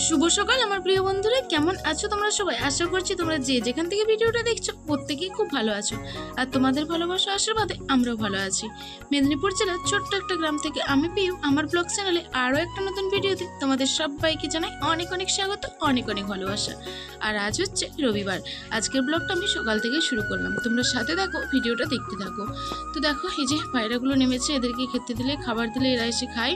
শুভ সকাল আমার প্রিয় বন্ধুরা, কেমন আছো তোমরা সবাই? আশা করছি তোমরা যে যেখান থেকে ভিডিওটা দেখছো প্রত্যেকেই খুব ভালো আছো, আর তোমাদের ভালোবাসা আশীর্বাদে আমরাও ভালো আছি। মেদিনীপুর জেলার ছোট্ট একটা গ্রাম থেকে আমি পিউ আমার ব্লগ চ্যানেলে আরও একটা নতুন ভিডিওতে তোমাদের সবাইকে জানাই অনেক অনেক স্বাগত, অনেক অনেক ভালোবাসা। আর আজ হচ্ছে রবিবার। আজকের ব্লগটা আমি সকাল থেকে শুরু করলাম, তোমরা সাথে দেখো, ভিডিওটা দেখতে থাকো। তো দেখো এই যে পায়রাগুলো নেমেছে, এদেরকে খেতে দিলে খাবার দিলে এরা এসে খায়।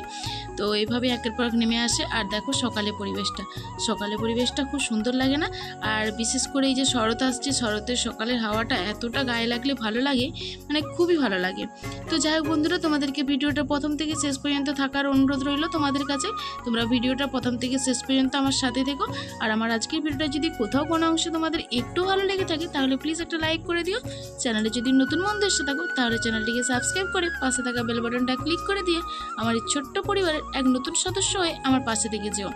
তো এইভাবে একের পর এক নেমে আসে। আর দেখো সকালে পরিবেশটা খুব সুন্দর লাগে না? আর বিশেষ করে এই যে শরৎ আসছে, শরতের সকালের হাওয়াটা এতটা গায়ে লাগলে ভালো লাগে, মানে খুবই ভালো লাগে। তো যাই হোক বন্ধুরা, তোমাদেরকে ভিডিওটা প্রথম থেকে শেষ পর্যন্ত থাকার অনুরোধ রইল তোমাদের কাছে। তোমরা ভিডিওটা প্রথম থেকে শেষ পর্যন্ত আমার সাথে থেকো। আর আমার আজকের ভিডিওটা যদি কোথাও কোনো অংশে তোমাদের একটু ভালো লেগে থাকে তাহলে প্লিজ একটা লাইক করে দিও। চ্যানেলে যদি নতুন বন্ধু এসে থাকো তাহলে চ্যানেলটিকে সাবস্ক্রাইব করে পাশে থাকা বেল বাটনটা ক্লিক করে দিয়ে আমার এই ছোট্ট পরিবারের এক নতুন সদস্য হয়ে আমার পাশে থেকে যেও।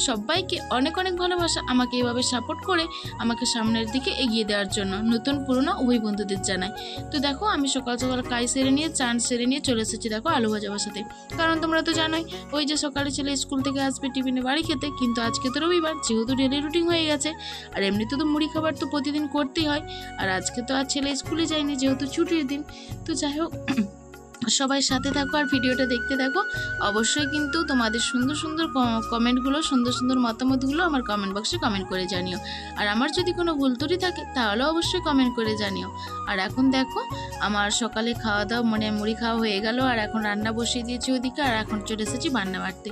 সবাইকে অনেক অনেক ভালোবাসা আমাকে এইভাবে সাপোর্ট করে আমাকে সামনের দিকে এগিয়ে দেওয়ার জন্য নতুন পুরনো উভয় বন্ধুদের জানাই। তো দেখো আমি সকাল সকাল কাজ সেরে নিয়ে চান সেরে নিয়ে চলে এসেছি দেখো আলু ভাজা বসাতে। কারণ তোমরা তো জানোই ওই যে সকালে ছেলে স্কুল থেকে আসবে টিফিনে বাড়ি খেতে, কিন্তু আজকে তো রবিবার, যেহেতু ডেলি রুটিন হয়ে গেছে। আর এমনিতে তো মুড়ি খাবার তো প্রতিদিন করতেই হয়। আর আজকে তো আর ছেলে স্কুলে যায়নি, যেহেতু ছুটির দিন। তো যাই হোক সবাই সাথে থাকো আর ভিডিওটা দেখতে থাকো। অবশ্যই কিন্তু তোমাদের সুন্দর সুন্দর কমেন্টগুলো, সুন্দর সুন্দর মতামতগুলো আমার কমেন্ট বক্সে কমেন্ট করে জানিও। আর আমার যদি কোনো ভুল ত্রুটি থাকে তাহলেও অবশ্যই কমেন্ট করে জানিও। আর এখন দেখো আমার সকালে খাওয়া দাওয়া মানে মুড়ি খাওয়া হয়ে গেল, আর এখন রান্না বসিয়ে দিয়েছি ওদিকে। আর এখন চলে এসেছি রান্না বাড়তে।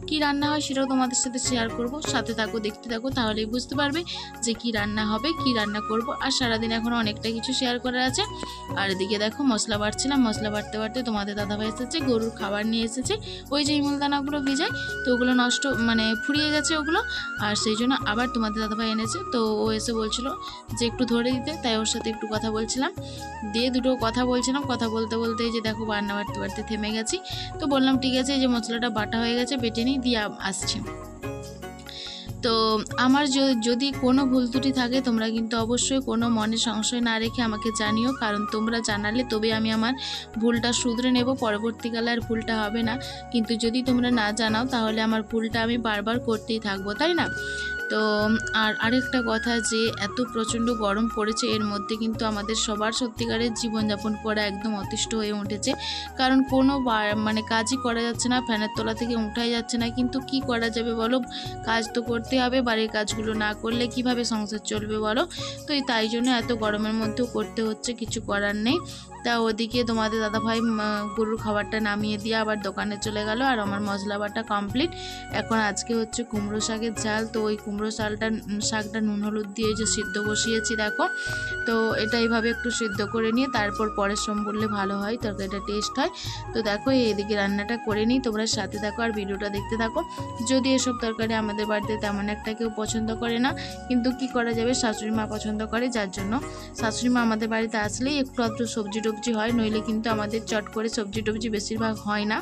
কী রান্না হয় সেটাও তোমাদের সাথে শেয়ার করব, সাথে থাকো দেখতে থাকো, তাহলেই বুঝতে পারবে যে কী রান্না হবে, কী রান্না করব। আর সারাদিন এখন অনেকটা কিছু শেয়ার করার আছে। আর এদিকে দেখো মশলা বাড়ছিলাম, মশলা বাড়তে বাড়তে তোমাদের দাদাভাই এসেছে, গরুর খাবার নিয়ে এসেছে। ওই যে ইমলদানাগুলো ভিজায়, তো ওগুলো নষ্ট মানে ফুরিয়ে গেছে ওগুলো, আর সেই জন্য আবার তোমাদের দাদাভাই এনেছে। তো ও এসে বলছিল যে একটু ধরে দিতে, তাই ওর সাথে একটু কথা বলছিলাম, দিয়ে দুটো কথা বলছিলাম। কথা বলতে বলতে এই যে দেখো রান্না বাড়তে বাড়তে থেমে গেছি। তো বললাম ঠিক আছে, এই যে মশলাটা বাটা হয়ে গেছে, বেটে নিই, দিয়ে আসছি। তো আমার যদি কোনো ভুল ত্রুটি থাকে তোমরা কিন্তু অবশ্যই কোনো মনে সংশয় না রেখে আমাকে জানিও, কারণ তোমরা জানালে তবে আমি আমার ভুলটা শুধরে নেব, পরবর্তীকালে আর ভুলটা হবে না। কিন্তু যদি তোমরা না জানাও তাহলে আমার ভুলটা আমি বারবার করতেই থাকবো, তাই না? তো আর আরেকটা কথা, যে এত প্রচণ্ড গরম পড়েছে, এর মধ্যে কিন্তু আমাদের সবার সত্যিকারের জীবনযাপন করা একদম অতিষ্ঠ হয়ে উঠেছে। কারণ কোনো মানে কাজই করা যাচ্ছে না, ফ্যানের তলা থেকে উঠাই যাচ্ছে না। কিন্তু কি করা যাবে বলো, কাজ তো করতে হবে, বাড়ির কাজগুলো না করলে কিভাবে সংসার চলবে বলো? তো তাই জন্য এত গরমের মধ্যেও করতে হচ্ছে, কিছু করার নেই। তা ওদিকে তোমাদের দাদাভাই গরুর খাবারটা নামিয়ে দিয়ে আবার দোকানে চলে গেল, আর আমার মশলা বাটা কমপ্লিট। এখন আজকে হচ্ছে কুমড়ো শাকের ঝাল। তো ওই কুমড়ো শাকটা নুন হলুদ দিয়ে যে সিদ্ধ বসিয়েছি দেখো। তো এটা এইভাবে একটু সিদ্ধ করে নিয়ে তারপর পরের সোম বললে ভালো হয়, তরকারিটা টেস্ট হয়। তো দেখো এদিকে রান্নাটা করে নিই, তোমরা সাথে থাকো আর ভিডিওটা দেখতে থাকো। যদি এসব তরকারি আমাদের বাড়িতে তেমন একটা কেউ পছন্দ করে না, কিন্তু কি করা যাবে, শাশুড়ি মা পছন্দ করে, যার জন্য শাশুড়ি মা আমাদের বাড়িতে আসলেই একটু আধটু সবজি হয়, নইলে কিন্তু আমাদের চট করে সবজি টবজি বেশিরভাগ হয় না।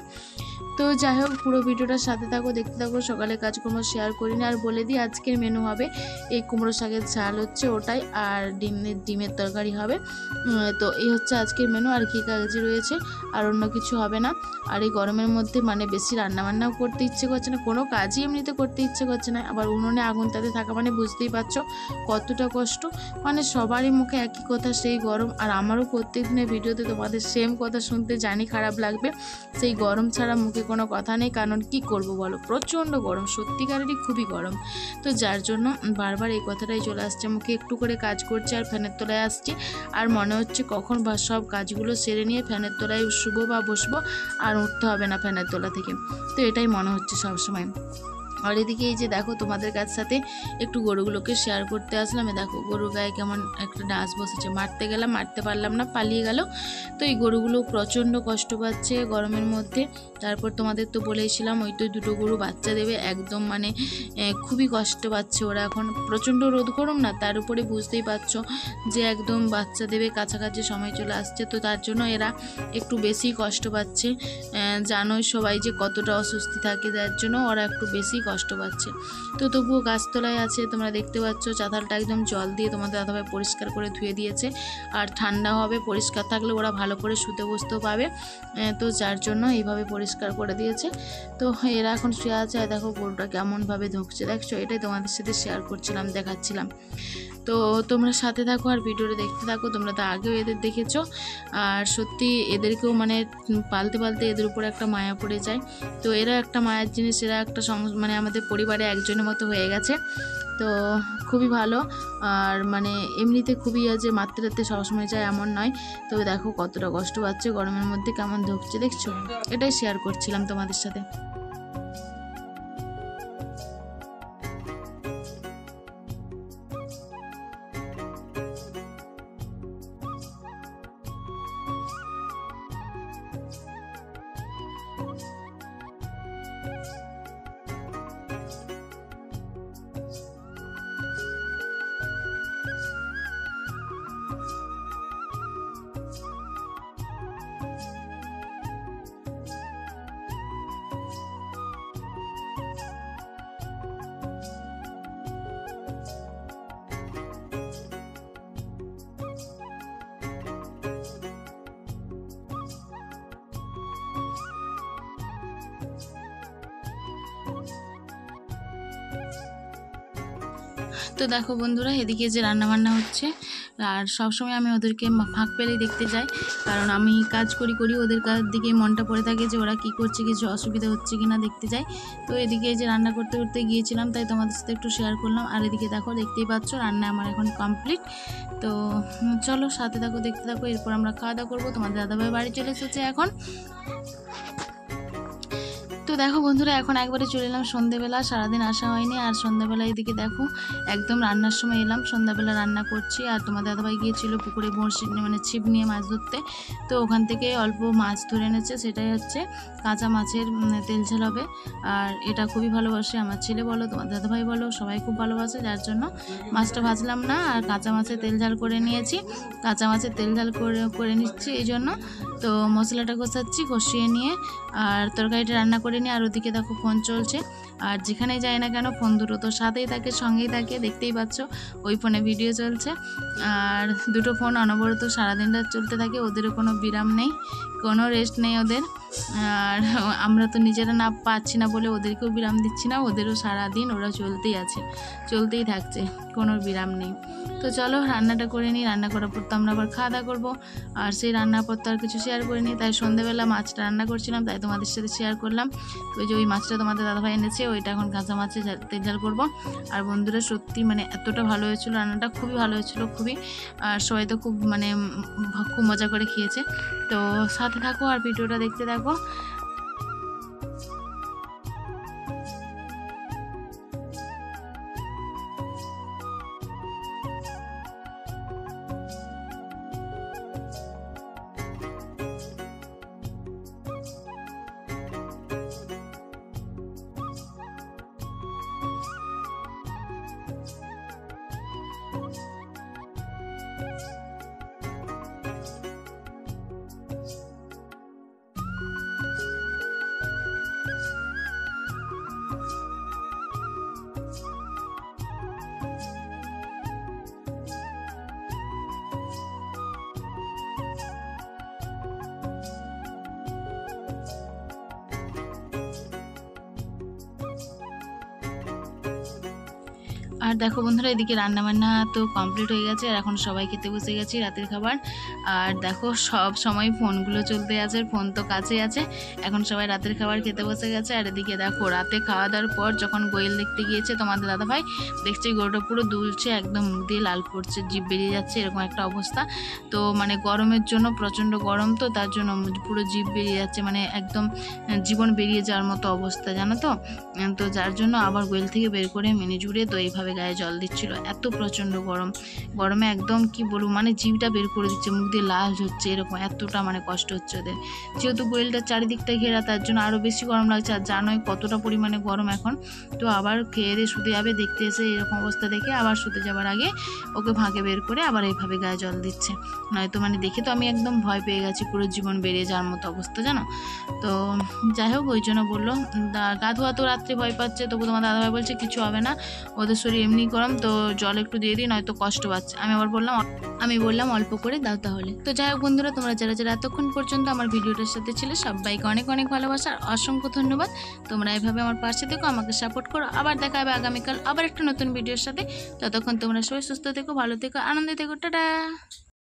তো যাই হোক পুরো ভিডিওটার সাথে থাকো, দেখতে থাকো। সকালে কাজকর্ম শেয়ার করিনি। আর বলে দিই আজকের মেনু হবে এই কুমড়ো শাকের ঝাল হচ্ছে ওটাই, আর ডিমের তরকারি হবে। তো এই হচ্ছে আজকের মেনু। আর কী কাজ রয়েছে, আর অন্য কিছু হবে না। আর এই গরমের মধ্যে মানে বেশি রান্নাবান্নাও করতে ইচ্ছে করছে না, কোনো কাজই এমনিতে করতে ইচ্ছে করছে না। আবার উনুনে আগুন তাতে থাকা মানে বুঝতেই পারছো কতটা কষ্ট। মানে সবারই মুখে একই কথা, সেই গরম। আর আমারও প্রত্যেক দিনের ভিডিওতে তোমাদের সেম কথা শুনতে জানি খারাপ লাগবে, সেই গরম ছাড়া মুখে কোনো কথা নেই। কারণ কি করব বলো, প্রচণ্ড গরম, সত্যিকারেরই খুবই গরম। তো যার জন্য বারবার এই কথাটাই চলে আসছে মুখে। একটু করে কাজ করছি আর ফ্যানের তলায় আসছি, আর মনে হচ্ছে কখন বা সব কাজগুলো সেরে নিয়ে ফ্যানের তলায় শুবো বা বসবো, আর উঠতে হবে না ফ্যানের তলা থেকে। তো এটাই মনে হচ্ছে সবসময়। আর এদিকে এই যে দেখো তোমাদের কাছ সাথে একটু গরুগুলোকে শেয়ার করতে আসলাম। দেখো গরুর গায়ে কেমন একটা ডাঁশ বসেছে, মারতে গেলাম, মারতে পারলাম না, পালিয়ে গেল। তো এই গরুগুলো প্রচণ্ড কষ্ট পাচ্ছে গরমের মধ্যে। তারপর তোমাদের তো বলেছিলাম ওই তো দুটো গরু বাচ্চা দেবে, একদম মানে খুবই কষ্ট পাচ্ছে ওরা। এখন প্রচণ্ড রোদ গরম না, তার উপরে বুঝতেই পারছো যে একদম বাচ্চা দেবে, কাছাকাছি সময় চলে আসছে। তো তার জন্য এরা একটু বেশি কষ্ট পাচ্ছে। জানোই সবাই যে কতটা অস্বস্তি থাকে, যার জন্য ওরা একটু বেশি কষ্ট পাচ্ছে। তো তবুও গাছতলায় আছে, তোমরা দেখতে পাচ্ছ চাতালটা একদম জল দিয়ে তোমাদের দাদাভাই পরিষ্কার করে ধুয়ে দিয়েছে। আর ঠান্ডা হবে, পরিষ্কার থাকলে ওরা ভালো করে শুতে বসতেও পাবে, তো যার জন্য এইভাবে পরিষ্কার করে দিয়েছে। তো এরা এখন শুয়ে আছে। আর দেখো গরুটা কেমনভাবে ধুঁকছে, দেখছো? এটাই তোমাদের সাথে শেয়ার করছিলাম, দেখাচ্ছিলাম। তো তোমরা সাথে থাকো আর ভিডিওটা দেখতে থাকো। তোমরা তো আগেও এদের দেখেছো, আর সত্যি এদেরকেও মানে পালতে পালতে এদের উপরে একটা মায়া পড়ে যায়। তো এরা একটা মায়ের জিনিস, এরা একটা মানে আমাদের পরিবারে একজনের মতো হয়ে গেছে। তো খুবই ভালো। আর মানে এমনিতে খুবই যে মাতৃত্বে সবসময় যায় এমন নয়। তো দেখো কতটা কষ্ট পাচ্ছে গরমের মধ্যে, কেমন ধুঁকছে দেখছো? এটাই শেয়ার করছিলাম তোমাদের সাথে। তো দেখো বন্ধুরা, এদিকে যে রান্নাবান্না হচ্ছে, আর সবসময় আমি ওদেরকে ফাঁক পেলেই দেখতে যাই, কারণ আমি কাজ করি ওদের কাজ দিকে মনটা পড়ে থাকে যে ওরা কি করছে, কিছু অসুবিধা হচ্ছে কি না দেখতে যাই। তো এদিকে যে রান্না করতে করতে গিয়েছিলাম, তাই তোমাদের সাথে একটু শেয়ার করলাম। আর এদিকে দেখো, দেখতেই পাচ্ছ রান্না আমার এখন কমপ্লিট। তো চলো সাথে থাকো, দেখতে থাকো। এরপর আমরা খাওয়া দাওয়া করবো। তোমাদের দাদাভাই বাড়ি চলে এসেছে এখন। তো দেখো বন্ধুরা, এখন একবারে চলে এলাম সন্ধ্যেবেলা, সারাদিন আসা হয়নি। আর সন্ধ্যাবেলা এদিকে দেখো একদম রান্নার সময় এলাম, সন্ধ্যাবেলা রান্না করছি। আর তোমার দাদাভাই গিয়েছিল পুকুরে বড়শি মানে ছিপ নিয়ে মাছ ধরতে। তো ওখান থেকে অল্প মাছ ধরে এনেছে, সেটাই হচ্ছে কাঁচা মাছের তেল ঝাল হবে। আর এটা খুবই ভালোবাসে আমার ছেলে বলো, তোমার দাদাভাই বলো, সবাই খুব ভালোবাসে, যার জন্য মাছটা ভাজলাম না, আর কাঁচা মাছের তেল ঝাল করে নিয়েছি। কাঁচা মাছের তেল ঝাল করে নিচ্ছি এই জন্য। তো মশলাটা কষাচ্ছি, কষিয়ে নিয়ে আর তরকারিটা রান্না করে নিই। আর ওদিকে দেখো ফোন চলছে, আর যেখানে যায় না কেন ফোন দুটো তো সাথেই থাকে, সঙ্গেই থাকে, দেখতেই পাচ্ছ ওই ফোনে ভিডিও চলছে। আর দুটো ফোন অনবরত সারাদিনটা চলতে থাকে, ওদেরও কোনো বিরাম নেই, কোনো রেস্ট নেই ওদের। আর আমরা তো নিজেরা না পাচ্ছি না বলে ওদেরকেও বিরাম দিচ্ছি না, ওদেরও সারাদিন ওরা চলতেই আছে, চলতেই থাকছে, কোনো বিরাম নেই। তো চলো রান্নাটা করে নিই, রান্না করার পর তো আমরা আবার খাওয়া দাওয়া করবো। আর সেই রান্নার পর তো আর কিছু শেয়ার করিনি, তাই সন্ধ্যেবেলা মাছটা রান্না করছিলাম, তাই তোমাদের সাথে শেয়ার করলাম। ওই যে ওই মাছটা তোমাদের দাদাভাই এনেছে, ওইটা এখন কাঁচা মাছের তেল ঝাল করবো। আর বন্ধুরা সত্যি মানে এতটা ভালো হয়েছিল রান্নাটা, খুবই ভালো হয়েছিল, খুবই। আর সবাই তো খুব মানে খুব মজা করে খেয়েছে। তো সাথে থাকো আর ভিডিওটা দেখতে থাকো। আর দেখো বন্ধুরা, এদিকে রান্নাবান্না তো কমপ্লিট হয়ে গেছে, আর এখন সবাই খেতে বসে গেছি রাতের খাবার। আর দেখো সব সময় ফোনগুলো চলতে আছে, ফোন তো কাছেই আছে। এখন সবাই রাতের খাবার খেতে বসে গেছে। আর এদিকে দেখো রাতে খাওয়া দাওয়ার পর যখন গোয়েল দেখতে গিয়েছে তোমাদের দাদাভাই, দেখছি গরুটা পুরো দুলছে, একদম মুখ দিয়ে লাল পড়ছে, জিভ বেরিয়ে যাচ্ছে, এরকম একটা অবস্থা। তো মানে গরমের জন্য, প্রচণ্ড গরম, তো তার জন্য পুরো জিভ বেরিয়ে যাচ্ছে, মানে একদম জীবন বেরিয়ে যাওয়ার মতো অবস্থা, জানো তো। তো যার জন্য আবার গোয়েল থেকে বের করে মেনে জুড়ে তো এইভাবে এইভাবে গায়ে জল দিচ্ছিল। এত প্রচণ্ড গরমে একদম কি বলবো, মানে জিভটা বের করে দিচ্ছে, মুখ দিয়ে লাল হচ্ছে, এরকম এতটা মানে কষ্ট হচ্ছে ওদের। যেহেতু গোয়েলটা চারিদিকটা ঘেরা, তার জন্য আরও বেশি গরম লাগছে। আর জানোই কতটা পরিমাণে গরম এখন। তো আবার খেয়ে দিয়ে শুতে যাবে, দেখতে এসে এরকম অবস্থা দেখে আবার শুতে যাবার আগে ওকে ফাঁকে বের করে আবার এইভাবে গায়ে জল দিচ্ছে। নয়তো মানে দেখে তো আমি একদম ভয় পেয়ে গেছি, পুরো জীবন বেরিয়ে যাওয়ার মতো অবস্থা জানো। তো যাই হোক, ওই জন্য বললো গা ধোয়া তো রাত্রে ভয় পাচ্ছে, তবু তোমার দাদাভাই বলছে কিছু হবে না, ওদের শরীর এমনি গরম, তো জল একটু দিয়ে দিই, নয়তো কষ্ট পাচ্ছে। আমি বললাম অল্প করে দাও তাহলে। তো যাই হোক বন্ধুরা, তোমরা যারা যারা এতক্ষণ পর্যন্ত আমার ভিডিওটার সাথে ছিলে সবাইকে অনেক অনেক ভালোবাসা আর অসংখ্য ধন্যবাদ। তোমরা এভাবে আমার পাশে থেকো, আমাকে সাপোর্ট করো। আবার দেখা হবে আগামীকাল আবার একটা নতুন ভিডিওর সাথে। ততক্ষণ তোমরা সবাই সুস্থ থেকো, ভালো থেকো, আনন্দে থেকো। টাটা।